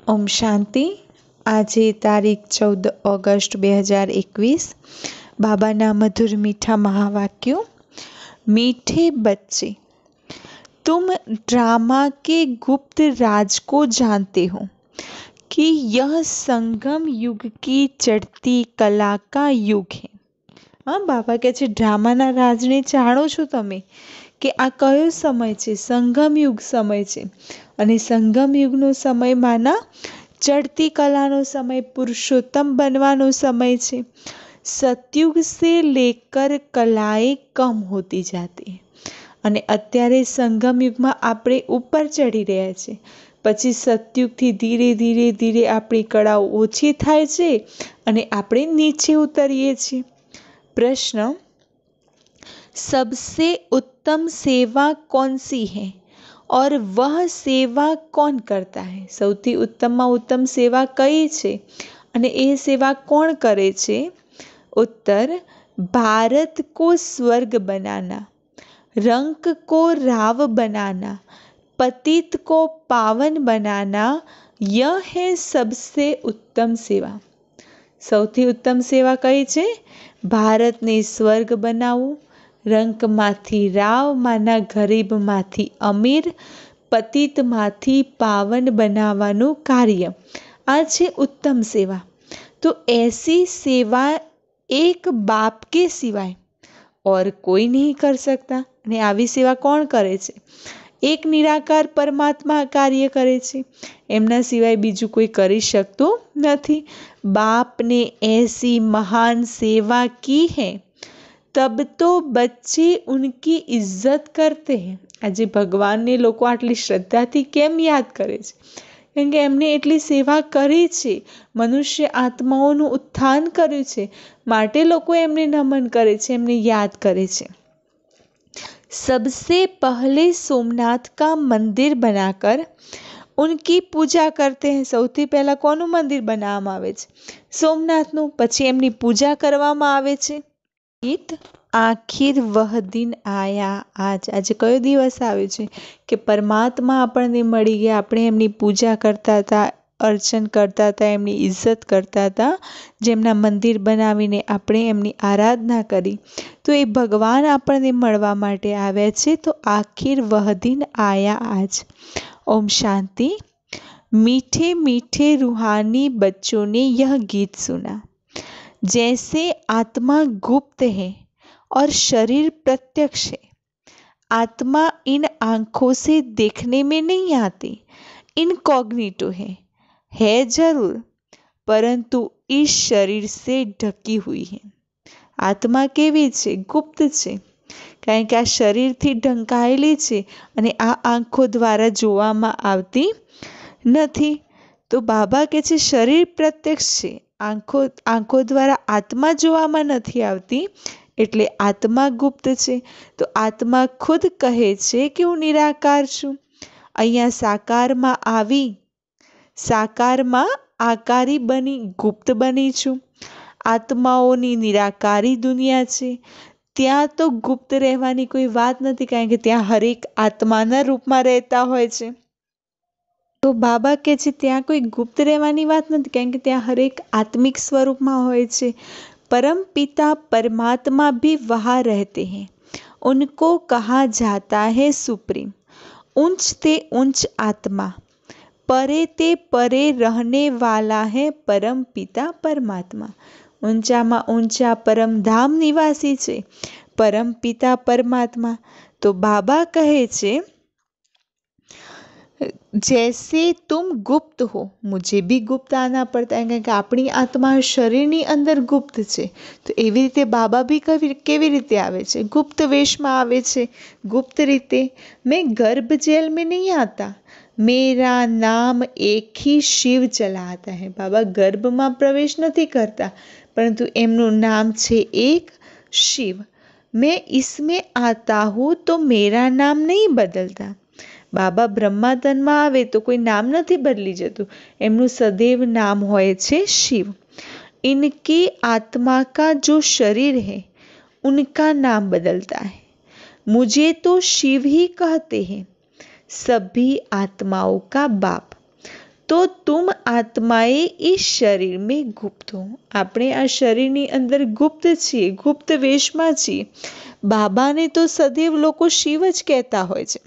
ઓમ શાંતિ. આજે તારીખ 14 ઓગસ્ટ 2021. બાબાના મધુર મીઠા મહાવાક્યો. मीठे बच्चे, तुम ड्रामा के गुप्त राज को जानते हो कि यह संगम युग की चढ़ती कला का युग है। हाँ, बाबा કહે છે ડ્રામાના રાજને જાણો છો તમે કે આ કયો સમય છે? સંગમ યુગ સમય છે. અને સંગમ યુગનો સમયમાંના ચढ़ती કલાનો સમય, પુરુષોત્તમ બનવાનો સમય છે. सतयुग से लेकर कलाएं कम होती जाती है અને અત્યારે સંગમ યુગમાં આપણે ઉપર ચડી રહ્યા છે. પછી સતયુગથી ધીરે ધીરે ધીરે આપણી કળાઓ ઓછી થાય છે અને આપણે નીચે ઉતરીએ છીએ. प्रश्न, सबसे उत्तम सेवा कौन सी है और वह सेवा कौन करता है? સૌથી ઉત્તમમાં ઉત્તમ સેવા કઈ છે અને એ સેવા કોણ કરે છે? उत्तर, भारत को स्वर्ग बनाना, रंक को राव बनाना, पतित को पावन बनाना, यह है सबसे उत्तम सेवा. સૌથી ઉત્તમ સેવા કઈ છે? ભારતને સ્વર્ગ બનાવવું, રંકમાંથી રાવમાંના ગરીબમાંથી અમીર, પતિતમાંથી પાવન બનાવવાનું કાર્ય. આ છે ઉત્તમ સેવા. તો ऐसी सेवा एक बाप के सिवाय और कोई नहीं कर सकता. અને આવી સેવા કોણ કરે છે? એક નિરાકાર પરમાત્મા કાર્ય કરે છે, એમના સિવાય બીજું કોઈ કરી શકતું નથી. बाप ने ऐसी महान सेवा की है तब तो बच्चे उनकी इज्जत करते हैं. આજે ભગવાનને લોકો આટલી શ્રદ્ધાથી કેમ યાદ કરે છે? કેમ કે એમને એટલી સેવા કરી છે, મનુષ્ય આત્માઓનું ઉત્થાન કર્યું છે, માટે લોકો એમને નમન કરે છે, એમને યાદ કરે છે. सबसे पहले सोमनाथ का मंदिर बनाकर उनकी पूजा करते हैं. સૌથી પહેલા કોનું મંદિર બનાવવામાં આવે છે? સોમનાથનું. પછી એમની પૂજા કરવામાં આવે છે. ગીત, આખિર વહ દિન આયા આજ. આજે કયો દિવસ આવ્યો છે કે પરમાત્મા આપણને મળી ગયા, આપણે એમની પૂજા કરતા હતા, અર્ચન કરતા હતા, એમની ઇજ્જત કરતા હતા, જેમના મંદિર બનાવીને આપણે એમની આરાધના કરી. તો એ ભગવાન આપણને મળવા માટે આવ્યા છે. તો આખિર વહ દિન આયા આજ. ओम शांति. मीठे मीठे रूहानी बच्चों ने यह गीत सुना. जैसे आत्मा गुप्त है और शरीर प्रत्यक्ष है. आत्मा इन आँखों से देखने में नहीं आती, इनकॉग्निटो है जरूर, परंतु इस शरीर से ढकी हुई है. આત્મા કેવી છે? ગુપ્ત છે, કારણ કે આ શરીરથી ઢંકાયેલી છે અને આ આંખો દ્વારા જોવામાં આવતી નથી. તો બાબા કહે છે શરીર પ્રત્યક્ષ છે, આંખો દ્વારા આત્મા જોવામાં નથી આવતી, એટલે આત્મા ગુપ્ત છે. તો આત્મા ખુદ કહે છે કે હું નિરાકાર છું. અહીંયા સાકારમાં આકારી બની ગુપ્ત બની છું. આત્માઓની નિરાકારી દુનિયા છે, ત્યાં તો ગુપ્ત રહેવાની કોઈ વાત નથી, કારણ કે ત્યાં હરેક આત્માના રૂપમાં રહેતા હોય છે. તો બાબા કહે છે ત્યાં કોઈ ગુપ્ત રહેવાની વાત નથી, કારણ કે ત્યાં હરેક આત્મિક સ્વરૂપમાં હોય છે. परम पिता परमात्मा भी वहाँ रहते हैं. उनको कहा जाता है सुप्रीम. ऊंच ते ऊंच आत्मा, परे ते परे रहने वाला है परम पिता परमात्मा. ઊંચામાં ઊંચા પરમધામ નિવાસી છે પરમ પિતા પરમાત્મા. તો બાબા કહે છે जैसे तुम गुप्त हो मुझे भी गुप्त आना पड़ता है, કારણ કે આપણી આત્મા શરીરની અંદર ગુપ્ત છે. તો એવી રીતે બાબા બી કેવી રીતે આવે છે? ગુપ્ત વેશમાં આવે છે, ગુપ્ત રીતે. મેં गर्भ जेल में नहीं आता, मेरा नाम एक ही शिव चलाता है. બાબા ગર્ભમાં પ્રવેશ નથી કરતા, પરંતુ એમનું નામ છે એક शिव. मैं इसमें आता हूँ तो मेरा नाम नहीं बदलता. બાબા બ્રહ્માતનમાં આવે તો કોઈ નામ નથી બદલી જતું, એમનું સદૈવ નામ હોય છે शिव. इनके आत्मा का जो शरीर है उनका नाम बदलता है. मुझे तो शिव ही कहते हैं, सभी आत्माओं का बाप. तो तुम आत्माए इस शरीर में गुप्त हो। આપણે આ શરીરની અંદર ગુપ્ત છીએ, ગુપ્ત વેશમાં છીએ. બાબાને તો સદૈવ લોકો શિવ જ કહેતા હોય છે,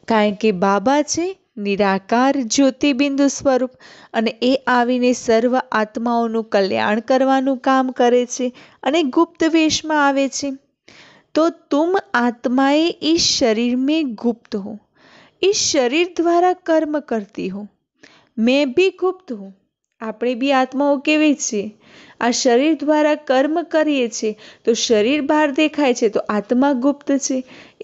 કારણ કે બાબા છે નિરાકાર જ્યોતિબિંદુ સ્વરૂપ, અને એ આવીને સર્વ આત્માઓનું કલ્યાણ કરવાનું કામ કરે છે અને ગુપ્ત વેશમાં આવે છે. तो तुम आत्माएं इस शरीर में गुप्त हो, इस शरीर द्वारा कर्म करती हो. मैं भी गुप्त हूँ. આપણે બી આત્માઓ કેવી છે? આ શરીર દ્વારા કર્મ કરીએ છીએ તો શરીર બહાર દેખાય છે, તો આત્મા ગુપ્ત છે.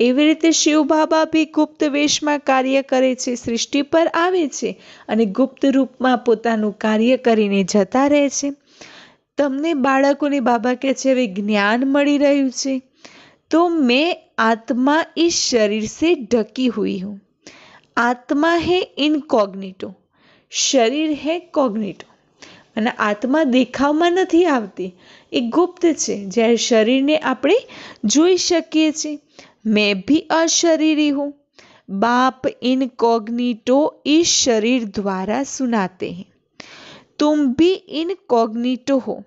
એવી રીતે શિવ બાબા બી ગુપ્ત વેશમાં કાર્ય કરે છે, સૃષ્ટિ પર આવે છે અને ગુપ્ત રૂપમાં પોતાનું કાર્ય કરીને જતા રહે છે. તમને બાળકોને બાબા કહે છે હવે જ્ઞાન મળી રહ્યું છે, तो मैं आत्मा इस शरीर से ढकी हुई हूँ. आत्मा है इनकॉग्निटो, शरीर है कॉग्निटो. અને આત્મા દેખાવમાં નથી આવતી, એ ગુપ્ત છે. જ્યારે શરીરને આપણે જોઈ શકીએ છીએ. मैं भी अशरीरी हूँ. बाप इनकॉग्निटो इस शरीर द्वारा सुनाते हैं. तुम भी इनकॉग्निटो हो,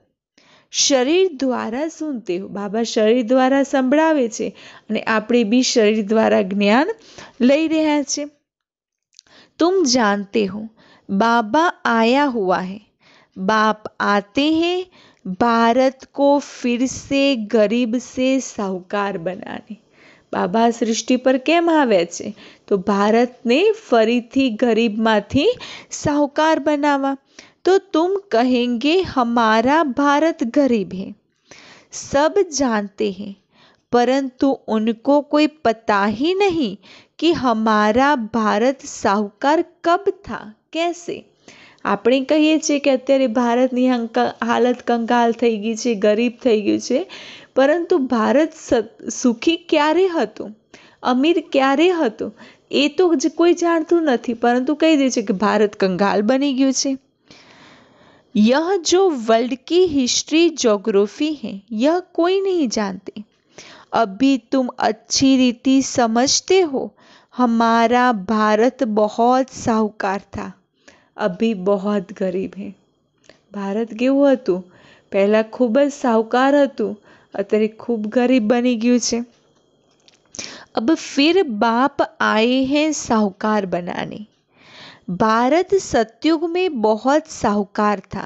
શરીર દ્વારા સુનતે હો. બાબા શરીર દ્વારા સંભળાવે છે અને આપણે બી શરીર દ્વારા જ્ઞાન લઈ રહ્યા છે. तुम जानते हो बाबा आया हुआ है, बाप आते हैं भारत को फिर से गरीब से साहूकार बनाने. બાબા સૃષ્ટિ પર કેમ આવ્યા છે? તો ભારતને ફરીથી ગરીબમાંથી સાહુકાર બનાવવા. तो तुम कहेंगे हमारा भारत गरीब है. सब जानते हैं, परंतु उनको कोई पता ही नहीं कि हमारा भारत साहूकार कब था, कैसे. આપણે કહીએ છીએ કે અત્યારે ભારતની હાલત કંગાલ થઈ ગઈ છે, ગરીબ થઈ ગયું છે, પરંતુ ભારત સુખી ક્યારે હતું, અમીર ક્યારે હતું, એ તો કોઈ જાણતું નથી, પરંતુ કહી દે છે કે ભારત કંગાલ બની ગયું છે. यह जो वर्ल्ड की हिस्ट्री ज्योग्राफी है, यह कोई नहीं जानते. अभी तुम अच्छी रीति समझते हो हमारा भारत बहुत साहूकार था, अभी बहुत गरीब है. ભારત કેવું હતું? પહેલા ખૂબ જ સાહુકાર હતું, અત્યારે ખૂબ ગરીબ બની ગયું છે. अब फिर बाप आए हैं साहूकार बनाने. भारत सतयुग में बहुत साहूकार था,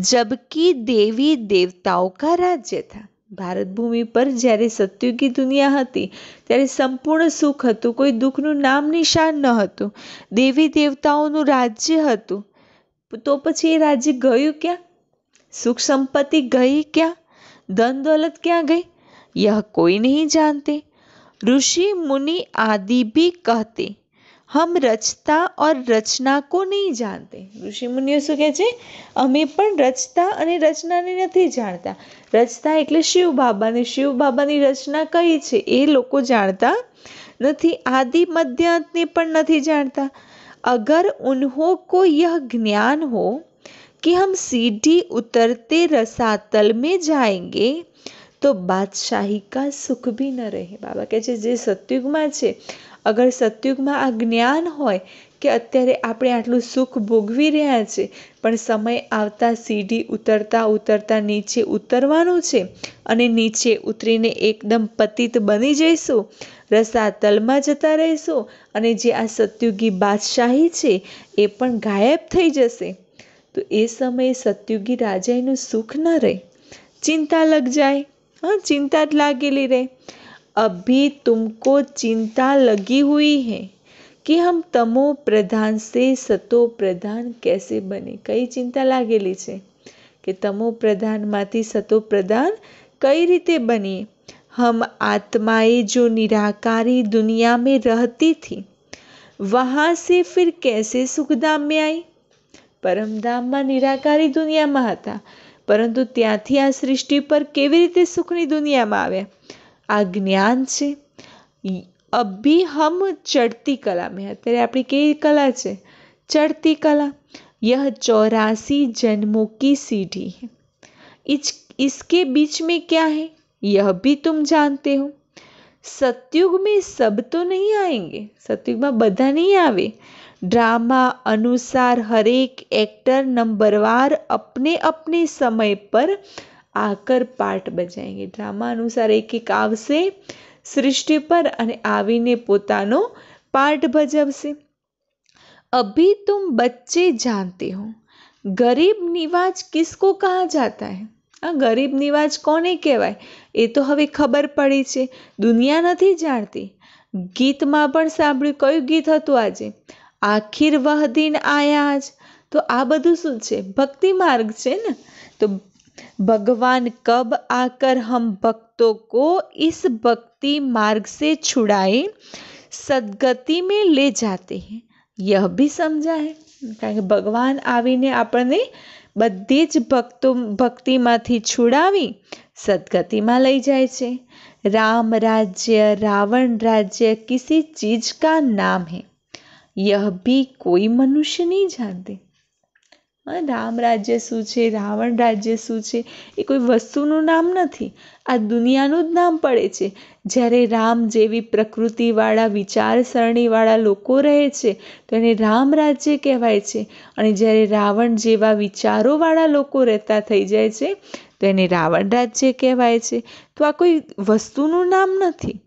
जबकि देवी देवताओं का राज्य था. ભારત ભૂમિ પર જ્યારે સતયુગી દુનિયા હતી ત્યારે સંપૂર્ણ સુખ હતું, કોઈ દુઃખનું નામ નિશાન ન હતું, દેવી દેવતાઓનું રાજ્ય હતું. તો પછી એ રાજ્ય ગયું ક્યાં? સુખ સંપત્તિ ગઈ ક્યાં? ધન દौलत ક્યાં ગઈ? यह कोई नहीं जानते. ऋषि मुनि आदि भी कहते हम रचता और रचना को नहीं जानते. ઋષિ મુનિઓ શું કહે છે? અમે પણ રચતા અને રચનાને નથી જાણતા. રચતા એટલે શિવ બાબા, અને શિવ બાબાની રચના કઈ છે એ લોકો જાણતા નથી. આદि मध्य अंतने પણ નથી જાણતા. अगर उन्हों को यह ज्ञान हो कि हम सीढ़ी उतरते रसातल में जाएंगे तो बादशाही का सुख भी न रहे. बाबा કહે છે જે સતયુગમાં છે, અગર સતયુગમાં આ જ્ઞાન હોય કે અત્યારે આપણે આટલું સુખ ભોગવી રહ્યા છે, પણ સમય આવતા સીડી ઉતરતા ઉતરતા નીચે ઉતરવાનું છે અને નીચે ઉતરીને એકદમ પતિત બની જઈશું, રસાતલમાં જતા રહીશું, અને જે આ સતયુગી બાદશાહી છે એ પણ ગાયબ થઈ જશે. તો એ સમયે સતયુગી રાજાનું સુખ ન રહે, ચિંતા લગ જાય. हाँ, चिंता लागेली रहे. अभी तुमको चिंता लगी हुई है कि हम तमो प्रधान से सतो प्रधान कैसे बने. कई चिंता लागेली छे कि तमो प्रधान माथी सतो प्रधान कई रीते बनिए. हम आत्माएं जो निराकारी दुनिया में रहती थी, वहाँ से फिर कैसे सुखधाम में आई. परमधाम में निराकारी दुनिया में हता, પરંતુ ત્યાંથી આ સૃષ્ટિ પર કેવી રીતે સુખની દુનિયામાં આવ્યા? આ જ્ઞાન છે. અભી હમ ચડતી કલા મેં. અત્યારે આપણી કેવી કલા છે? ચડતી કલા. यह 84 जन्मों की सीढ़ी है. इसके बीच में क्या है यह भी तुम जानते हो. सतयुग में सब तो नहीं आएंगे, सतयुग में બધા नहीं आवे. ड्रामा अनुसार हर एक एक्टर नंबरवार अपने अपने समय पर आकर पाठ बजाएंगे। ड्रामा अनुसार एक एक आवશે सृष्टि पर અને આવીને પોતાનો પાઠ ભજવશે। अभी तुम बच्चे जानते हो गरीब निवाज किसको कहा जाता है। गरीब निवाज कोने कहेवाय ए तो हवे खबर पड़ी छे, दुनिया नहीं जानती। गीत में पण सांभळ्युं, कयुं गीत हतुं आजे? आखिर वह दिन आया आज। तो आ बधुं शुं छे? भक्ति मार्ग छे ने। तो भगवान कब आकर हम भक्तों को इस भक्ति मार्ग से छुड़ाए सदगति में ले जाते हैं, यह भी समझा है। कारण के भगवान आवीने आपणे बधी ज भक्तिमांथी छुड़ावी सदगतिमां लई जाय छे। राम राज्य रावण राज्य किसी चीज का नाम है, यह भी कोई मनुष्य नहीं जानते। राम राज्य शुं छे, रावण राज्य शुं छे, ए कोई वस्तुनुं नाम नथी, आ दुनियानुं ज नाम पड़े छे। ज्यारे राम जेवी प्रकृतिवाळा विचारसरणीवाळा लोको रहे छे तो एने राम राज्य कहेवाय छे, अने ज्यारे रावण जेवा विचारोवाळा लोको रहता थई जाय छे तो एने रावण राज्य कहेवाय छे। तो आ कोई वस्तुनुं नाम नथी।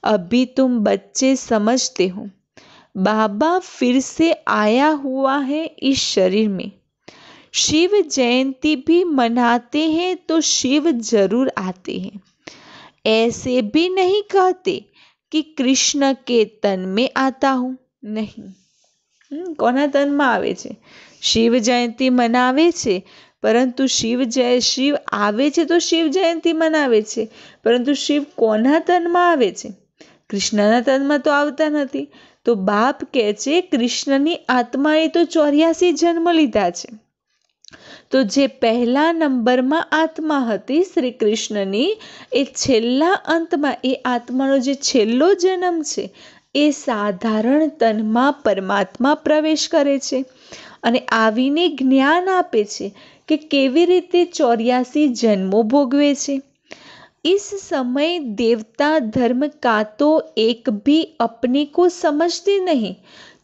अभी तुम बच्चे समझते हो, बाबा फिर से आया हुआ है इस शरीर में। शिव जयंती भी मनाते हैं तो शिव जरूर आते हैं। ऐसे भी नहीं कहते कि कृष्ण के तन में आता हूँ, नहीं। कोना तन में आवे छे? शिव जयंती मनावे छे, परंतु शिव आवे छे तो शिव जयंती मनावे छे, परंतु शिव कोना तन में आवे छे? कृष्णना तन में तो आवता नथी। तो बाप कहे छे कृष्णनी आत्माए तो 84 जन्म लीधा छे। तो जे पहला नंबर में आत्मा हती श्री कृष्णनी, ए छेल्ला अंत में ए आत्मानो जे छेल्लो जन्म छे ए साधारण तन में परमात्मा प्रवेश करे छे अने आवीने ज्ञान आपे छे कि केवी रीते 84 जन्मों भोगवे छे। इस समय देवता धर्म का तो एक भी अपने को समझते नहीं,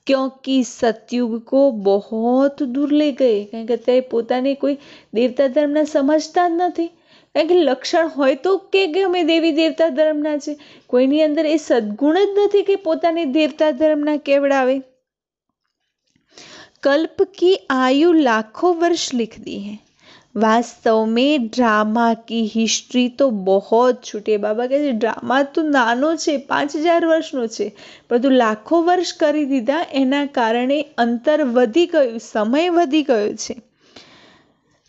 क्योंकि सतयुग को बहुत दूर ले गए। कारण के अत्यारे पोताने कोई देवता धर्मना समझता ज नथी। कारण के लक्षण होय तो के अमे देवी देवता धर्मना छे, कोईनी अंदर ए सद्गुण ज नथी कि पोताने देवता धर्मना केवड़ावे। कल्प की आयु लाखों वर्ष लिख दी है। वास्तव में ड्रामा की हिस्ट्री तो बहुत छूटे। बाबा कहे ड्रामा तो नानो छे, 5000 वर्षनो छे, परंतु लाखों वर्ष करी दीधा एना कारणे अंतर वधी गयुं, समय वधी गयो छे।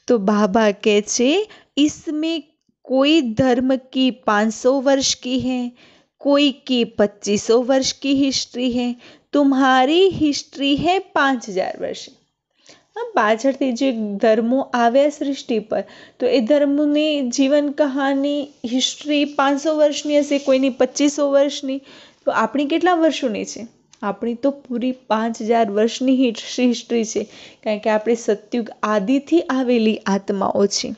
तो बाबा कहे छे इसमें कोई धर्म की 500 वर्ष की है, कोई की 2500 वर्ष की हिस्ट्री है, तुम्हारी हिस्ट्री है 5000 वर्ष। पाछळथी जे धर्मों आव्या सृष्टि पर तो ए धर्मनी जीवन कहानी हिस्ट्री 500 वर्षनी हशे, कोईनी 2500 वर्षनी। तो आपणी केटला वर्षोनी छे? आपणी तो पूरी 5000 वर्षनी हिस्ट्री छे, कारण के आपणे सतयुग आदिथी आवेली आत्माओ छे।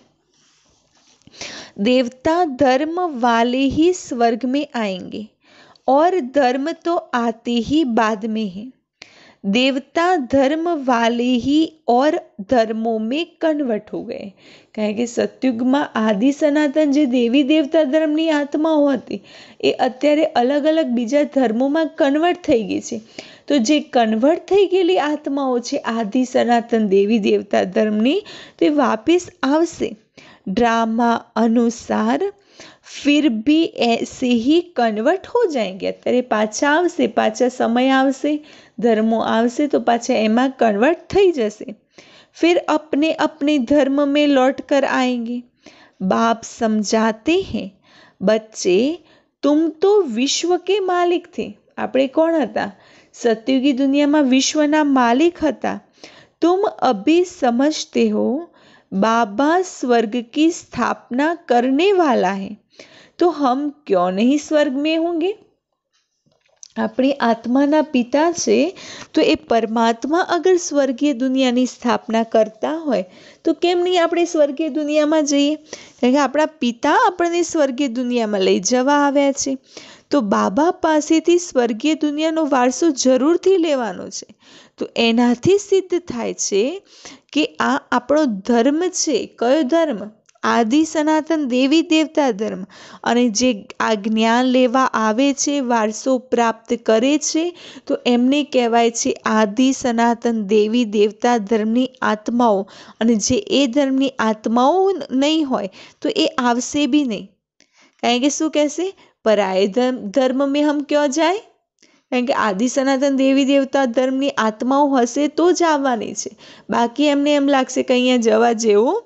देवता धर्म वाले ही स्वर्ग में आएंगे और धर्म तो आते ही बाद में है। देवता धर्म वाले ही और धर्मों में कन्वर्ट हो गए। कारण के सतयुग में आदि सनातन जे देवी देवता धर्मनी आत्माओ हती ए अत्यारे अलग अलग बीजा धर्मों में कन्वर्ट थई गई छे। तो जे कन्वर्ट थई गेली आत्माओ छे आदि सनातन देवी देवता धर्मनी, तो ए वापस आवशे। ड्रामा अनुसार फिर भी ऐसे ही कन्वर्ट हो जाएंगे। अत्यारे पाछा आवशे, पाछा समय आवशे, धर्मों आवशे तो पाछा एमां कन्वर्ट थई जशे, फिर अपने अपने धर्म में लौट कर आएंगे। बाप समझाते हैं बच्चे तुम तो विश्व के मालिक थे। आपणे कोण हता? सतयुगी दुनिया में विश्वना मालिक हता। तुम अभी समझते हो बाबा स्वर्ग की स्थापना करने वाला है, तो हम क्यों नहीं स्वर्ग में होंगे? अपनी आत्माना पिता छे तो ए परमात्मा अगर स्वर्गीय दुनियानी स्थापना करता होय तो केम नहीं आपणे स्वर्गीय दुनिया में जईए? कारण के आपणा पिता आपणे स्वर्गीय दुनिया में लई जवा आव्या छे। તો બાબા પાસેથી સ્વર્ગીય દુનિયાનો વારસો જરૂરથી લેવાનો છે. તો એનાથી સિદ્ધ થાય છે કે આ આપણો ધર્મ છે. કયો ધર્મ? આદિ સનાતન દેવી દેવતા ધર્મ. અને જે આ જ્ઞાન લેવા આવે છે, વારસો પ્રાપ્ત કરે છે, તો એમને કહેવાય છે આદિ સનાતન દેવી દેવતા ધર્મની આત્માઓ. અને જે એ ધર્મની આત્માઓ નહીં હોય તો એ આવશે બી નહીં. કારણ કે શું કહેશે? પરાય ધર્મ મેં હમ ક્યાં જાય? કારણ કે આદિ સનાતન દેવી દેવતા ધર્મની આત્માઓ હશે તો જ આવવાની છે. બાકી એમને એમ લાગશે કે અહીંયા જવા જેવું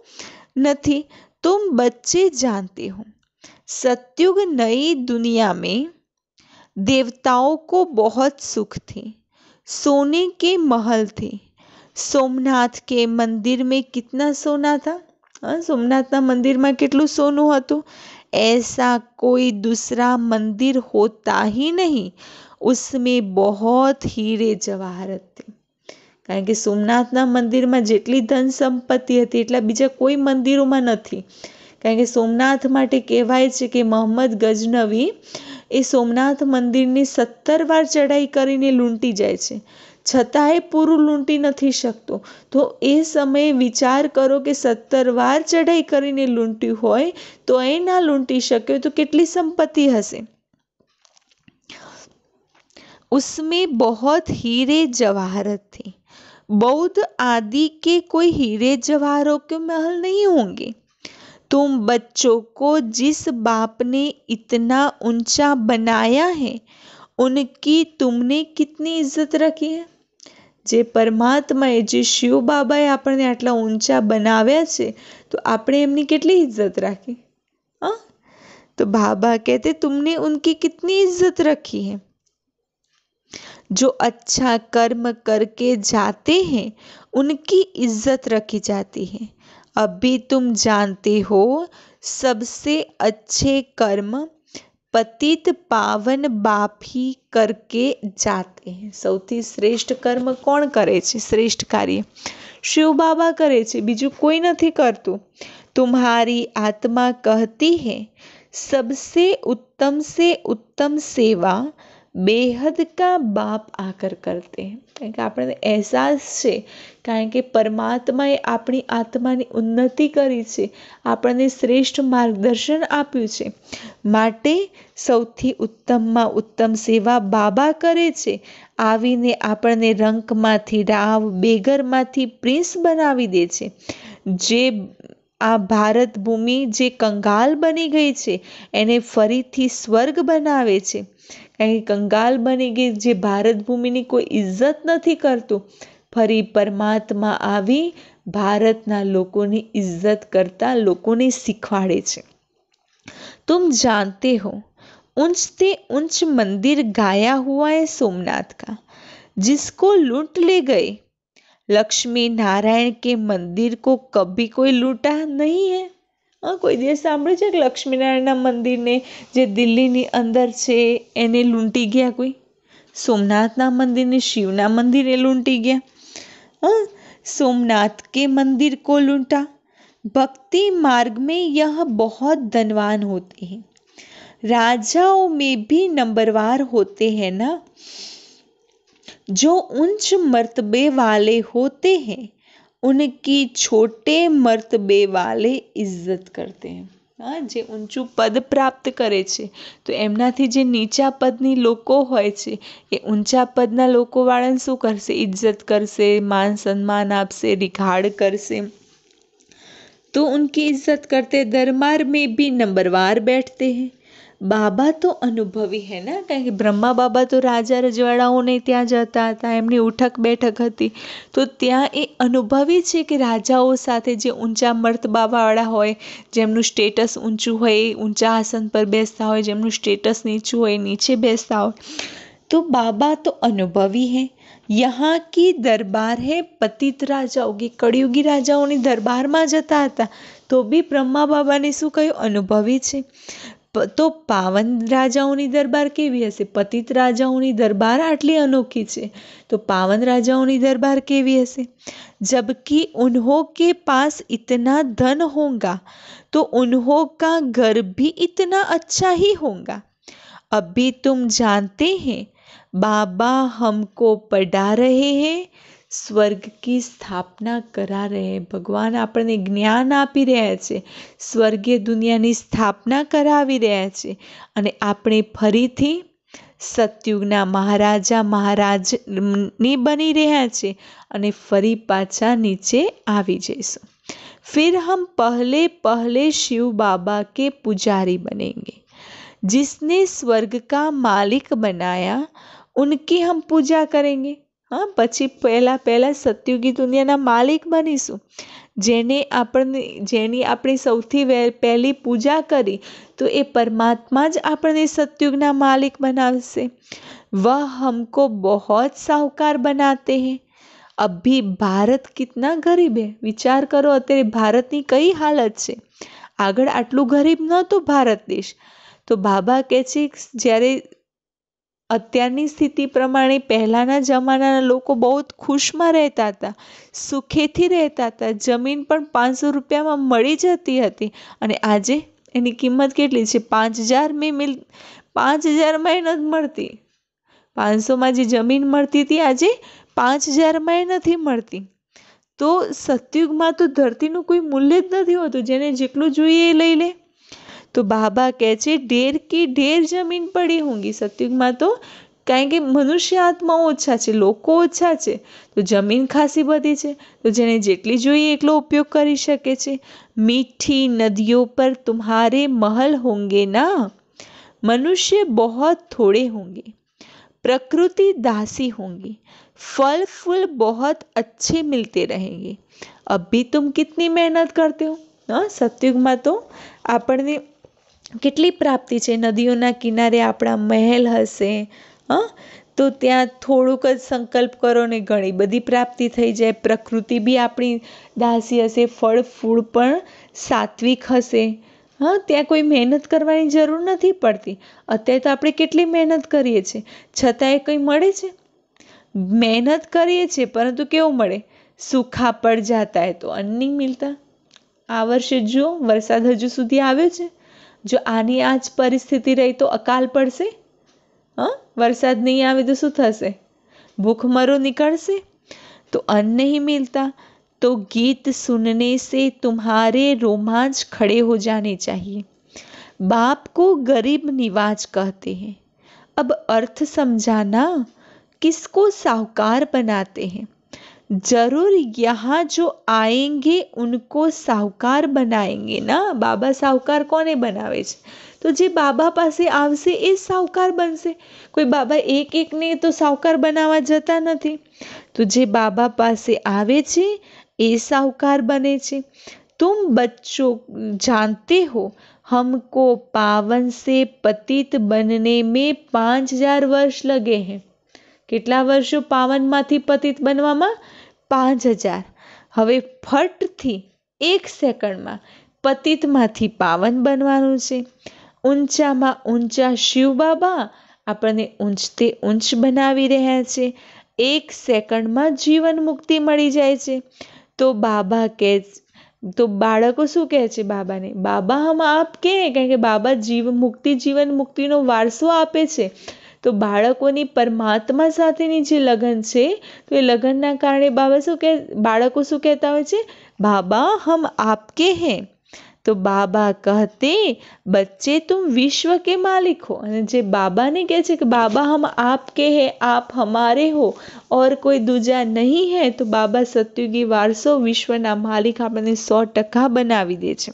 નથી. तुम बच्चे जानते हो सतयुग नई दुनिया में देवताओं को बहुत सुख थे, सोने के महल थे. सोमनाथ के मंदिर में कितना सोना था? सोमनाथना मंदिરમાં કેટલું સોનું હતું? ऐसा कोई दूसरा मंदिर होता ही नहीं, उसमें बहुत हीरे जवाहरत थे. કારણ કે સોમનાથના મંદિરમાં જેટલી ધન સંપત્તિ હતી એટલા બીજા કોઈ મંદિરોમાં નથી. કારણ કે સોમનાથ માટે કહેવાય છે કે મોહમ્મદ ગજનવી એ સોમનાથ મંદિરની 17 વાર ચઢાઈ કરીને લૂંટી જાય છે, છતાંય પૂરું લૂંટી નથી શકતો. તો એ સમયે વિચાર કરો કે 17 વાર ચઢાઈ કરીને લૂંટ્યું હોય તો એ ના લૂંટી શક્યો તો કેટલી સંપત્તિ હશે. उसमें बहुत हीरे जवाहरत थे. बौद्ध आदि के कोई हीरे जवाहरों के महल नहीं होंगे. तुम बच्चों को जिस बाप ने इतना ऊंचा बनाया है उनकी तुमने कितनी इज्जत रखी है. જે પરમાત્માએ, જે શિવ બાબાએ આપણને આટલા ઊંચા બનાવ્યા છે તો આપણે એમની કેટલી ઇજ્જત રાખી? હા, તો બાબા કહેતે तुमने उनकी कितनी इज्जत रखी है. जो अच्छा कर्म करके जाते हैं उनकी इज्जत रखी जाती है. अभी तुम जानते हो सबसे अच्छे कर्म पतित पावन बाप ही करके जाते हैं. સૌથી શ્રેષ્ઠ કર્મ કોણ કરે છે? શ્રેષ્ઠ કાર્ય શિવ બાબા કરે છે, બીજું કોઈ નથી કરતું. तुम्हारी आत्मा कहती है सबसे उत्तम सेवा बेहद का बाप आकर करते हैं. કારણ કે આપણને અહેસાસ છે, કારણ કે પરમાત્માએ આપણી આત્માની ઉન્નતિ કરી છે, આપણને શ્રેષ્ઠ માર્ગદર્શન આપ્યું છે, માટે સૌથી ઉત્તમમાં ઉત્તમ સેવા બાબા કરે છે. આવીને આપણને રંકમાંથી રાવ, બેગરમાંથી પ્રિન્સ બનાવી દે છે. જે આ ભારત ભૂમિ જે કંગાલ બની ગઈ છે એને ફરીથી સ્વર્ગ બનાવે છે. કારણ કે કંગાલ બની ગઈ જે ભારત ભૂમિની કોઈ ઇજ્જત નથી કરતું, ફરી પરમાત્મા આવી ભારતના લોકોની ઇજ્જત કરતા લોકોને શીખવાડે છે. तुम जानते हो ऊंच से ऊंच मंदिर गाया हुआ है सोमनाथ का, जिसको लूट ले गए. लक्ष्मी नारायण के मंदिर को कभी कोई लूटा नहीं है. કોઈ દિવસ સાંભળ્યું છે કે લક્ષ્મીનારાયણના મંદિરને જે દિલ્હીની અંદર છે એને લૂંટી ગયા કોઈ? સોમનાથના મંદિરને શિવના મંદિરે લૂંટી ગયા. सोमनाथ के मंदिर को लूटा. भक्ति मार्ग में यह बहुत धनवान होते हैं. राजाओं में भी नंबरवार होते हैं ना. जो उच्च मर्तबे वाले होते हैं उनकी छोटे मर्तबे वाले इज्जत करते हैं. હા, જે ઊંચું પદ પ્રાપ્ત કરે છે તો એમનાથી જે નીચા પદની લોકો હોય છે એ ઊંચા પદના લોકોવાળાને શું કરશે? ઇજ્જત કરશે, માન સન્માન આપશે, રિઘાડ કરશે. तो उनकी इज्जत करते. दरबार में भी नंबरवार बैठते हैं. બાબા તો અનુભવી હે ને, કારણ કે બ્રહ્મા બાબા તો રાજા રજવાડાઓને ત્યાં જતા હતા, એમની ઉઠક બેઠક હતી, તો ત્યાં એ અનુભવી છે કે રાજાઓ સાથે જે ઊંચા મર્તબાવાળા હોય, જેમનું સ્ટેટસ ઊંચું હોય એ ઊંચા આસન પર બેસતા હોય, જેમનું સ્ટેટસ નીચું હોય એ નીચે બેસતા હોય. તો બાબા તો અનુભવી હે. यहाँ की दरबार है पतित राजाओं की. कड़युगी राजाओनी दरबाરમાં જતા હતા તો બી બ્રહ્મા બાબાને શું કહ્યું? અનુભવી છે. તો પાવન રાજાઓની દરબાર કેવી હશે? પતિત રાજાઓની દરબાર આટલી અનોખી છે તો પાવન રાજાઓની દરબાર કેવી હશે? जबकि उन्हों के पास इतना धन होगा तो उन्हों का घर भी इतना अच्छा ही होगा. अभी तुम जानते हैं बाबा हमको पढ़ा रहे हैं, સ્વર્ગ કી સ્થાપના કરા રહે. ભગવાન આપણને જ્ઞાન આપી રહ્યા છે, સ્વર્ગીય દુનિયાની સ્થાપના કરાવી રહ્યા છે અને આપણે ફરીથી સતયુગના મહારાજા મહારાજની બની રહ્યા છે અને ફરી પાછા નીચે આવી જઈશું. फिर हम पहले पहले शिव बाबा के पुजारी बनेंगे. जिसने स्वर्ग का मालिक बनाया उनकी हम पूजा करेंगे. हाँ, પછી પહેલા સતયુગી દુનિયાના માલિક બનીશું. જેની આપણે સૌથી પહેલી પૂજા કરી તો એ પરમાત્મા જ આપણને સતયુગના માલિક બનાવશે. વહ हमको बहुत साहूकार बनाते हैं. અભી ભારત કિતના ગરીબ હે. વિચાર કરો અત્યારે ભારતની કઈ હાલત છે. આગળ આટલું ગરીબ નહોતો ભારત દેશ. તો બાબા કહે છે જ્યારે અત્યારની સ્થિતિ પ્રમાણે પહેલાંના જમાનાના લોકો બહુ ખુશમાં રહેતા હતા, સુખેથી રહેતા હતા. જમીન પણ 500 રૂપિયામાં મળી જતી હતી અને આજે એની કિંમત કેટલી છે? 5,000માં એ નથી મળતી. 500માં જે જમીન મળતી હતી આજે 5,000માં એ નથી મળતી. તો સતયુગમાં તો ધરતીનું કોઈ મૂલ્ય જ નથી હોતું. જેને જેટલું જોઈએ એ લઈ લે. તો બાબા કહે છે ઢેર કી ઢેર જમીન પડી હોંગી. સતયુગમાં તો કારણ કે મનુષ્ય આત્માઓ ઓછા છે, લોકો ઓછા છે, તો જમીન ખાસી બધી છે. તો જેને જેટલી જોઈએ એટલો ઉપયોગ કરી શકે છે. મીઠી નદીઓ પર તુમ્હારે महल होंगे ना. मनुष्य बहुत थोड़े होंगे, प्रकृति दासी होंगी, फल फूल बहुत अच्छे मिलते रहेंगे. अभी तुम कितनी मेहनत करते हो. हाँ, સતયુગમાં તો આપણને કેટલી પ્રાપ્તિ છે. નદીઓના કિનારે આપણા મહેલ હશે. હા, તો ત્યાં થોડુંક જ સંકલ્પ કરો ને ઘણી બધી પ્રાપ્તિ થઈ જાય. પ્રકૃતિ બી આપણી દાસી હશે, ફળ ફૂલ પણ સાત્વિક હશે. હા, ત્યાં કોઈ મહેનત કરવાની જરૂર નથી પડતી. અત્યારે તો આપણે કેટલી મહેનત કરીએ છીએ છતાં એ કંઈ મળે છે? મહેનત કરીએ છીએ પરંતુ કેવું મળે? સૂખા પડ જાતા હે તો અન્ન નહીં મિલતા. આ વર્ષે જો વરસાદ હજુ સુધી આવ્યો છે. જો આની આ જ પરિસ્થિતિ રહી તો અકાલ પડશે. હા, વરસાદ નહીં આવે તો શું થશે? ભૂખમરો નીકળશે. તો અન્ન નહીં મિલતા. तो गीत सुनने से तुम्हारे रोमांच खड़े हो जाने चाहिए. बाप को गरीब निवाज कहते हैं. अब अर्थ समझाना. किसको साहूकार बनाते हैं? जरूर यहाँ जो आएंगे उनको साहूकार बनाएंगे ना. बाबा साहूकार કોને બનાવે છે? તો જે બાબા પાસે આવશે એ સાહુકાર બનશે. કોઈ બાબા એકને તો સાહુકાર બનાવવા જતા નથી. તો જે બાબા પાસે આવે છે એ साहूकार बने छे. तुम बच्चों जानते हो हमको पावन से पतित बनने में 5,000 वर्ष लगे हैं. કેટલા વર્ષો પાવનમાંથી પતિત બનવામાં? 5,000. હવે ફટથી 1 સેકન્ડમાં પતિતમાંથી પાવન બનવાનું છે. ઊંચામાં ઊંચા શિવ બાબા આપણને ઊંચતે ઊંચ બનાવી રહ્યા છે. 1 સેકન્ડમાં જીવન મુક્તિ મળી જાય છે. તો બાબા કહે, તો બાળકો શું કહે છે બાબાને? બાબા હમ આપ કે. કારણ કે બાબા જીવન મુક્તિનો વારસો આપે છે. તો બાળકોની પરમાત્મા સાથેની જે લગન છે તો એ લગનના કારણે બાળકો શું કહેતા હોય છે? બાબા હમ આપકે હૈ. તો બાબા કહતે બચ્ચે તુમ વિશ્વ કે માલિક હો. અને જે બાબાને કહે છે કે બાબા હમ આપકે હૈ, આપ હમારે હો और कोई दूजा नहीं है. તો બાબા સતયુગી વારસો વિશ્વના માલિક આપણને 100% બનાવી દે છે.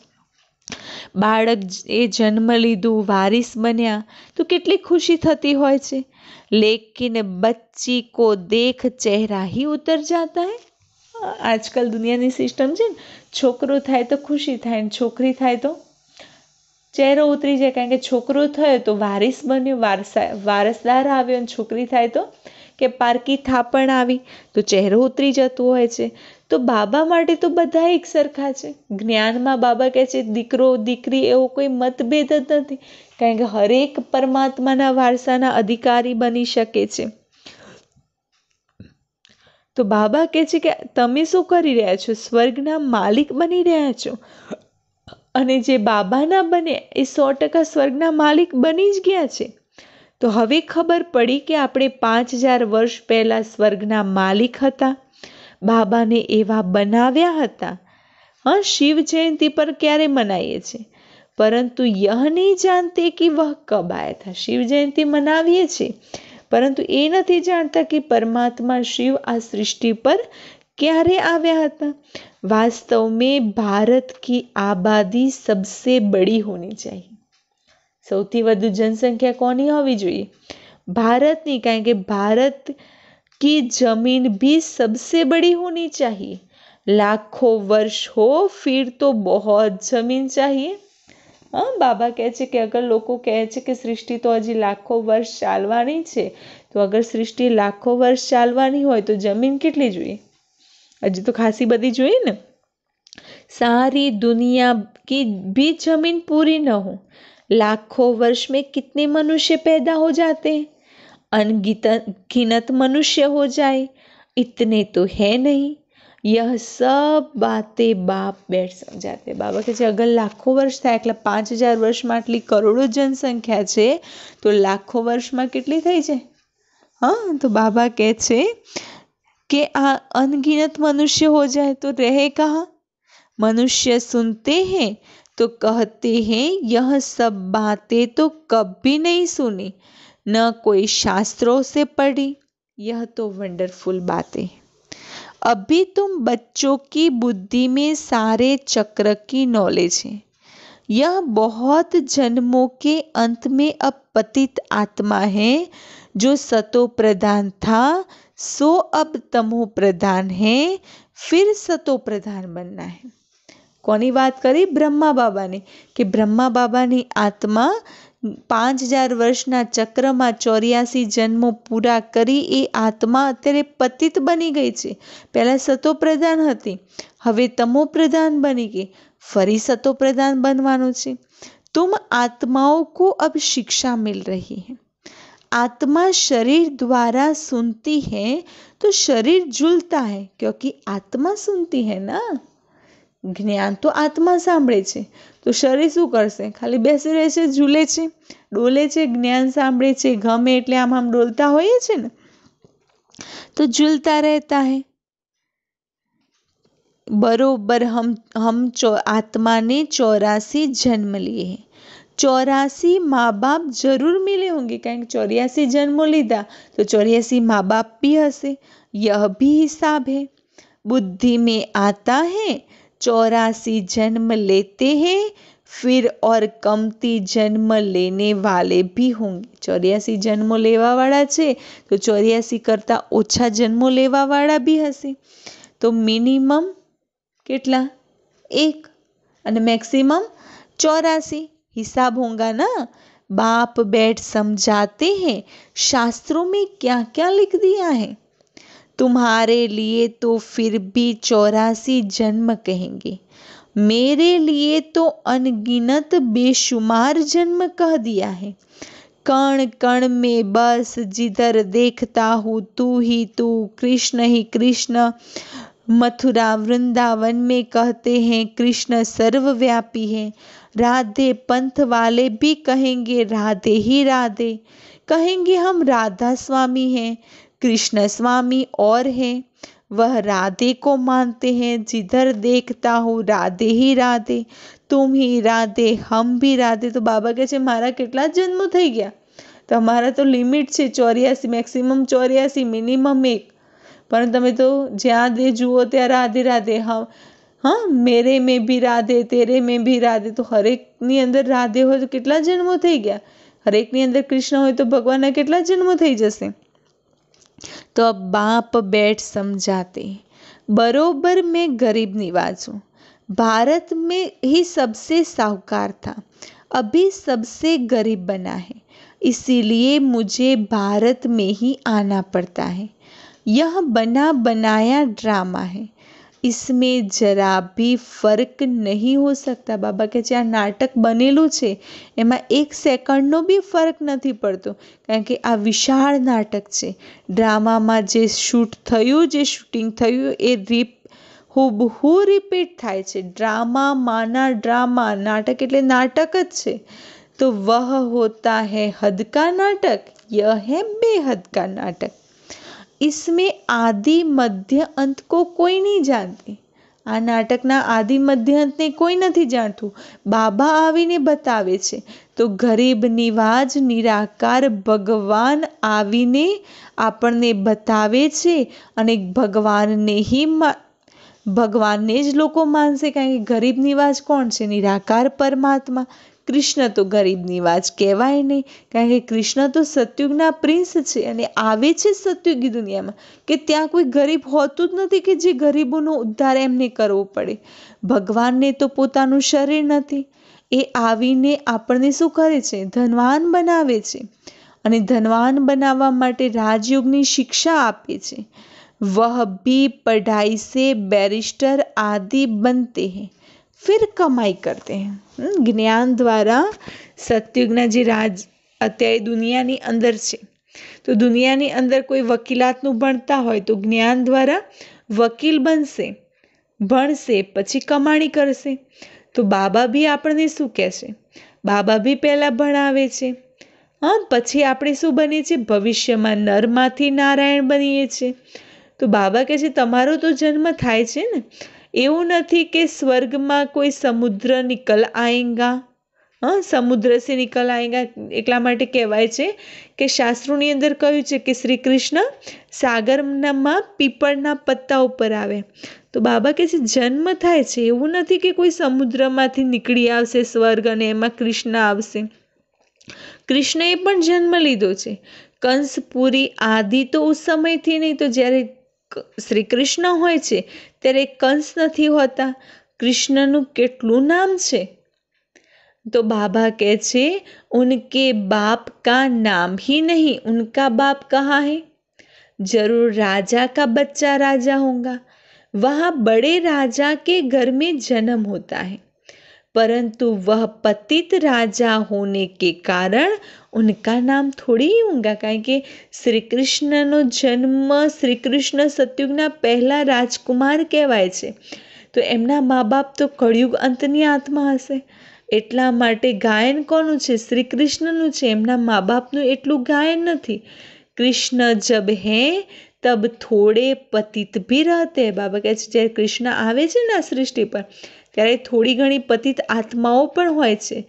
બાળક એ જન્મ લીધું, વારિસ બન્યા તો કેટલી ખુશી થતી હોય છે. લેકિન બચ્ચી કો દેખ ચહેરા ही ઉતર જાતા હૈ. આજકાલ દુનિયાની સિસ્ટમ છે ને, છોકરો થાય તો ખુશી થાય ને છોકરી થાય તો ચહેરો ઉતરી જાય. કારણ કે છોકરો થયો તો વારિસ બન્યો, વારસદાર આવ્યો, અને છોકરી થાય તો કે પારકી થાપણ આવી તો ચહેરો ઉતરી જતો હોય છે. તો બાબા માટે તો બધા એક સરખા છે. જ્ઞાનમાં બાબા કહે છે દીકરો દીકરી એવો કોઈ મતભેદ જ નથી. કારણ કે હરેક પરમાત્માના વારસાના અધિકારી બની શકે છે. તો બાબા કહે છે કે તમે શું કરી રહ્યા છો? સ્વર્ગના માલિક બની રહ્યા છો. અને જે બાબા ના બને એ 100% સ્વર્ગના માલિક બની જ ગયા છે. તો હવે ખબર પડી કે આપણે 5000 વર્ષ પહેલાં સ્વર્ગના માલિક હતા, બાબાને એવા બનાવ્યા હતા। हाँ, शिव जयंती पर क्यारे मनाइए छे, परंतु यह नहीं जानते कि वह कब आया था। शिव जयंती मनावीए छे परंतु ये नहीं जानता कि परमात्मा शिव आ सृष्टि पर क्यारे आव्या हता। वास्तव में भारत की आबादी सबसे बड़ी होनी चाहिए। सौथी वधु जनसंख्या कोनी होवी जोईए? भारतनी, कारण के भारत की जमीन भी सबसे बड़ी होनी चाहिए। लाखों वर्ष हो फिर तो बहुत जमीन चाहिए। हाँ, बाबा कहे छे कि अगर लोग कहे छे कि सृष्टि तो हजी लाखों वर्ष चालवानी छे, तो अगर सृष्टि लाखों वर्ष चालवानी होय तो जमीन केटली जोईए? हजी तो खासी बधी जोईए ने। सारी दुनिया की भी जमीन पूरी न हो, लाखों वर्ष में कितने मनुष्य पैदा हो जाते हैं? अनगिनत मनुष्य हो जाए, इतने तो है नहीं। यह सब बातें बाप बैठ समझाते। बाबा कहते अगर लाखों वर्ष थाय એટલે 5000 વર્ષમાં આટલી કરોડો જનસંખ્યા છે તો લાખો વર્ષમાં કેટલી થઈ જાય? हाँ, तो बाबा કહે છે कि आ अनगिनत मनुष्य हो जाए तो रहे कहाँ? मनुष्य सुनते हैं तो कहते हैं यह सब बातें तो कभी नहीं सुनी, न कोई शास्त्रों से पढ़ी। यह तो वंडरफुल बातें। अभी तुम बच्चों की बुद्धि में सारे चक्र की नॉलेज है। यह बहुत जन्मों के अंत में अब पतित आत्मा है, जो सतो प्रधान था सो अब तमो प्रधान है, फिर सतो प्रधान बनना है। कोनी बात करी? ब्रह्मा बाबा ने, कि ब्रह्मा बाबा नी आत्मा 5000 वर्षना चक्र में 84 जन्मों पूरा करी ए आत्मा अत्यारे पतित बनी गई छे। पहला सतो प्रधान हती, हवे तमो प्रधान बनी गई, फरी सतो प्रधान बनवानुं छे। तुम आत्माओं को अब शिक्षा मिल रही है। आत्मा शरीर द्वारा सुनती है तो शरीर झूलता है, क्योंकि आत्मा सुनती है ना। ज्ञान तो आत्मा सांभळे छे, तो शरीर शुं करशे? खाली बेसी रहेशे, झूले छे, डोले छे, ज्ञान सांभळे छे, गमे एटले आम डोलता होईए छे ने, तो झूलता रहता है। बरोबर हम आत्मा ने 84 जन्म लिए हैं। 84 माँ बाप जरूर मिले होंगे, कारण 84 जन्मों लीधा तो 84 माँ बाप भी हसे। यह भी हिसाब है। बुद्धि में आता है 84 जन्म लेते हैं, फिर और कमती जन्म लेने वाले भी होंगे। 84 जन्मों लेवा वाला छे तो 84 करता ओछा जन्मों लेवा वाला भी हसे। तो मिनिमम कितना? 1 और मैक्सिमम 84। हिसाब होगा ना। बाप बैठ समझाते हैं शास्त्रों में क्या क्या लिख दिया है। तुम्हारे लिए तो फिर भी 84 जन्म कहेंगे, मेरे लिए तो अनगिनत बेशुमार जन्म कह दिया है। कण कण में बस जिधर देखता हूँ तू ही तू, कृष्ण ही कृष्ण। मथुरा वृंदावन में कहते हैं कृष्ण सर्वव्यापी है। राधे पंथ वाले भी कहेंगे राधे ही राधे। कहेंगे हम राधा स्वामी हैं, कृष्ण स्वामी और हैं। वह राधे को मानते हैं, जिधर देखता हूँ राधे ही राधे। तुम ही राधे, हम भी राधे। तो बाबा कहे छे मारा केटला जन्म थई गया? तमारा तो लिमिट छे 84, मैक्सिमम 84, मिनिमम 1। पर तमे तो ज्यां दे जुओ त्या राधे राधे। हाँ, मेरे में भी राधे, तेरे में भी राधे। तो हरेक नी अंदर राधे हो तो केटला जन्मों थई गया? हरेक नी अंदर कृष्ण हो तो भगवान केटला जन्मों थई जशे? तो अब बाप बैठ समझाते। बरोबर मैं गरीब निवाज हूँ। भारत में ही सबसे साहूकार था, अभी सबसे गरीब बना है, इसीलिए मुझे भारत में ही आना पड़ता है। यह बना बनाया ड्रामा है, इसमें जरा भी फर्क नहीं हो सकता। बाबा के आ नाटक बनेलू छे एमां 1 सेकंडनो भी फर्क नहीं पड़तो, कारण के आ विशाळ नाटक छे। ड्रामा में जे शूट थयुं, जे शूटिंग थयुं ए हुबहू रिपीट थाय छे। ड्रामा माना ड्रामा, नाटक एटले नाटक ज छे। तो वह होता है हद का नाटक, यह है बेहद का नाटक। इसमें आदि मध्य अंत को कोई नहीं जानते। આ નાટકના આદિ મધ્ય અંતને કોઈ નથી જાણતું, બાબા આવીને બતાવે છે। તો ગરીબ નિવાજ નિરાકાર ભગવાન આવીને આપણને બતાવે છે અને ભગવાનને જ લોકો માનશે, કારણ કે ગરીબ નિવાજ કોણ છે? નિરાકાર પરમાત્મા। કૃષ્ણ તો ગરીબ નિવાજ કહેવાય નહીં, કારણ કે કૃષ્ણ તો સતયુગના પ્રિન્સ છે અને આવે છે સતયુગી દુનિયામાં, કે ત્યાં કોઈ ગરીબ હોતું જ નથી કે જે ગરીબોનો ઉદ્ધાર એમને કરવો પડે। ભગવાનને તો પોતાનું શરીર નથી, એ આવીને આપણને શું કરે છે? ધનવાન બનાવે છે અને ધનવાન બનાવવા માટે રાજયોગની શિક્ષા આપે છે। वह भी पढ़ाई से बैरिस्टर आदि बनते हैं, फिर कमाई करते हैं। જ્ઞાન દ્વારા સતયુગના જે રાજ અત્યારે દુનિયાની અંદર છે, તો દુનિયાની અંદર કોઈ વકીલાતનું ભણતા હોય તો જ્ઞાન દ્વારા વકીલ બનશે, ભણશે પછી કમાણી કરશે। તો બાબા બી આપણને શું કહે છે? બાબા બી પહેલાં ભણાવે છે, પછી આપણે શું બનીએ છીએ? ભવિષ્યમાં નરમાંથી નારાયણ બનીએ છીએ। તો બાબા કહે છે તમારો તો જન્મ થાય છે ને, એવું નથી કે સ્વર્ગમાં કોઈ સમુદ્ર નિકલ આएगा, સમુદ્ર સે નિકલ આएगा। એટલા માટે કહેવાય છે કે શાસ્ત્રોની અંદર કહ્યું છે કે શ્રી કૃષ્ણ સાગરમાં પીપળના પત્તા ઉપર આવે। તો બાબા કહે છે જન્મ થાય છે, એવું નથી કે કોઈ સમુદ્રમાંથી નીકળી આવશે સ્વર્ગ અને એમાં કૃષ્ણ આવશે। કૃષ્ણએ પણ જન્મ લીધો છે। કંસપુરી આદિ તો ઉસ સમયથી નહીં, તો જ્યારે શ્રી કૃષ્ણ હોય છે ત્યારે કંસ નથી હોતા। કૃષ્ણનું કેટલું નામ છે? તો બાબા કહે છે ઉનકે બાપ કા નામ ही नहीं, उनका बाप कहाँ है? जरूर राजा का बच्चा राजा होगा, वहाँ बड़े राजा के घर में जन्म होता है, परंतु वह पतित राजा होने के कारण उनका नाम थोड़ी ही होगा। કારણ કે શ્રી કૃષ્ણનો જન્મ, શ્રી કૃષ્ણ સતયુગના પહેલા રાજકુમાર કહેવાય છે, તો એમના મા બાપ તો કળિયુગ અંતની આત્મા હશે। એટલા માટે ગાયન કોનું છે? શ્રી કૃષ્ણનું છે, એમના મા બાપનું એટલું ગાયન નથી। કૃષ્ણ જબ હે તબ થોડે પતિત ભી રહતે। બાબા કહે છે જ્યારે કૃષ્ણ આવે છે ને આ સૃષ્ટિ પર, ત્યારે થોડી ઘણી પતિત આત્માઓ પણ હોય છે,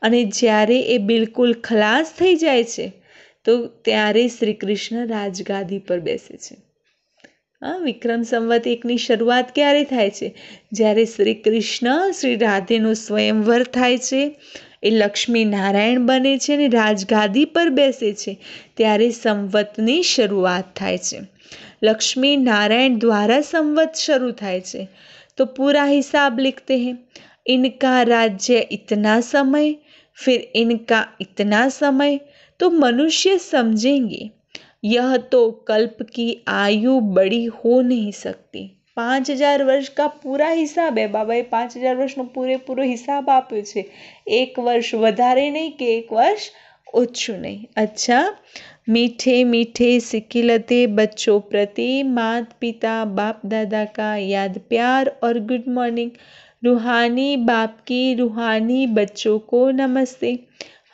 અને જ્યારે એ બિલકુલ ખલાસ થઈ જાય છે તો ત્યારે શ્રી કૃષ્ણ રાજગાદી પર બેસે છે। વિક્રમ સંવત 1ની શરૂઆત ક્યારે થાય છે? જ્યારે શ્રી કૃષ્ણ શ્રી રાધેનું સ્વયંવર થાય છે, એ લક્ષ્મી નારાયણ બને છે અને રાજગાદી પર બેસે છે, ત્યારે સંવતની શરૂઆત થાય છે। લક્ષ્મી નારાયણ દ્વારા સંવત શરૂ થાય છે। तो पूरा हिसाब लिखते हैं, इनका राज्य इतना समय, फिर इनका इतना समय, तो मनुष्य समझेंगे यह तो कल्प की आयु बड़ी हो नहीं सकती। 5000 वर्ष का पूरा हिसाब है। बाबाए 5000 वर्षનો પૂરેપૂરો હિસાબ આપ્યો છે, એક વર્ષ વધારે નહીં કે એક વર્ષ ઓછું નહીં। अच्छा, मीठे मीठे सिकिलते बच्चों प्रति माता पिता बाप दादा का याद प्यार और गुड मॉर्निंग। रूहानी बाप की रूहानी बच्चों को नमस्ते।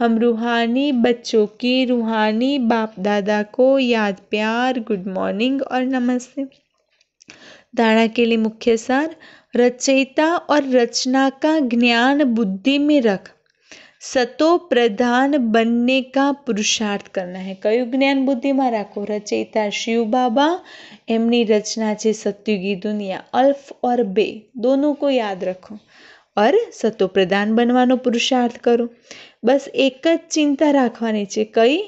हम रूहानी बच्चों की रूहानी बाप दादा को याद प्यार गुड मॉर्निंग और नमस्ते। दाणा के लिए मुख्य सार, रचयिता और रचना का ज्ञान बुद्धि में रख, सतो प्रधान बनने का पुरुषार्थ करना है। कયું જ્ઞાન બુદ્ધિમાં રાખો? રચયિતા શિવ બાબા, એમની રચના છે સતયુગી દુનિયા, અલ્ફ और बे दोनों को याद रखो, और સતો પ્રધાન બનવાનો પુરુષાર્થ કરો। બસ એક જ ચિંતા રાખવાની છે, કઈ?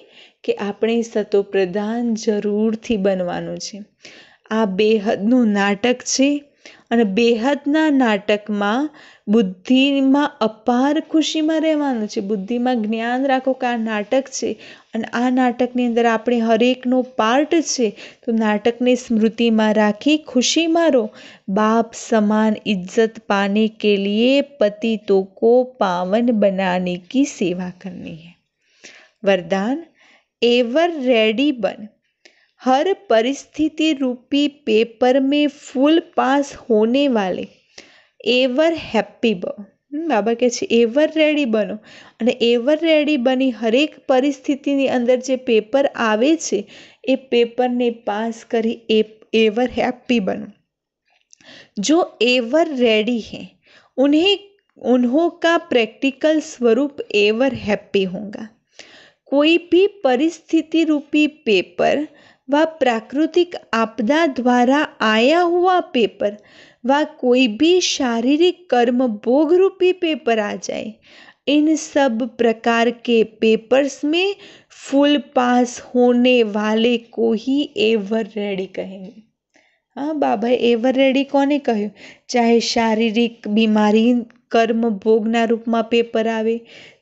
કે આપણે સતો પ્રધાન જરૂરથી બનવાનું છે। આ બેહદનું નાટક છે અને બેહદના નાટકમાં બુદ્ધિમાં અપાર ખુશીમાં રહેવાનું છે। બુદ્ધિમાં જ્ઞાન રાખો કે આ નાટક છે અને આ નાટકની અંદર આપણે હરેકનો પાર્ટ છે, તો નાટકને સ્મૃતિમાં રાખી ખુશીમાં રહો। बाप समान इज्जत पाने के लिए पतितों को पावन बनाने की सेवा करनी है। वरदान, एवर रेडी बन, हर परिस्थिति रूपी पेपर में फुल पास होने वाले एवर हैप्पी बन। બાબા કહે છે એવર રેડી બનો, અને એવર રેડી બની હરેક પરિસ્થિતિની અંદર જે પેપર આવે છે એ પેપરને પાસ કરી एवर हैप्पी बनो। जो एवर रेडी हैं उन्हों का प्रैक्टिकल स्वरूप एवर हैप्पी होगा। कोई भी परिस्थिति रूपी पेपर व प्राकृतिक आपदा द्वारा आया हुआ पेपर व कोई भी शारीरिक कर्म भोग रूपी पेपर आ जाए, इन सब प्रकार के पेपर्स में फुल पास होने वाले को ही एवर रेडी कहेंगे। हाँ बाबा एवर रेडी कोने कह્યું? चाहे शारीरिक बीमारी कर्म भोगना रूपમાં પેપર આવે,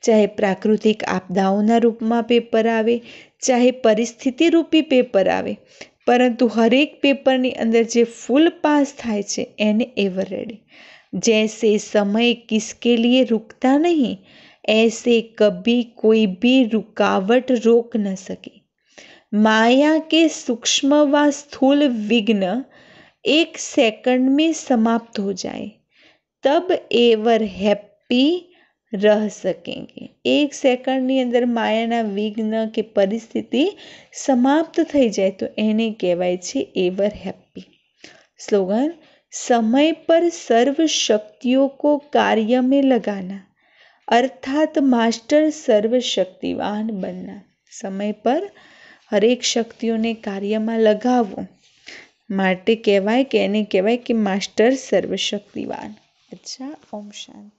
ચાહે પ્રાકૃતિક આપદાઓના રૂપમાં પેપર આવે, ચાહે પરિસ્થિતિ રૂપી પેપર આવે, પરંતુ હરેક પેપરની અંદર જે ફૂલ પાસ થાય છે એને એવર રેડી। जैसे समय किसके लिए रुकता नहीं, ऐसे कभी कोई भी रुकावट रोक न सके। माया के सूक्ष्म व स्थूल विघ्न एक सेकंड में समाप्त हो जाए तब एवर हैप्पी रह सकेंगे। एक सेकंडની અંદર માયાના વિઘ્ન કે પરિસ્થિતિ સમાપ્ત થઈ જાય તો એને કહેવાય છે એવર हैप्पी। स्लोगन, समय पर सर्व शक्तियों को कार्य में लगाना अर्थात मास्टर सर्वशक्तिवान बनना। समय पर हरेक शक्तिओने कार्यमां लगावो માટે કહેવાય કે એને કહેવાય કે માસ્ટર સર્વશક્તિવાન। अच्छा, ओम शांति।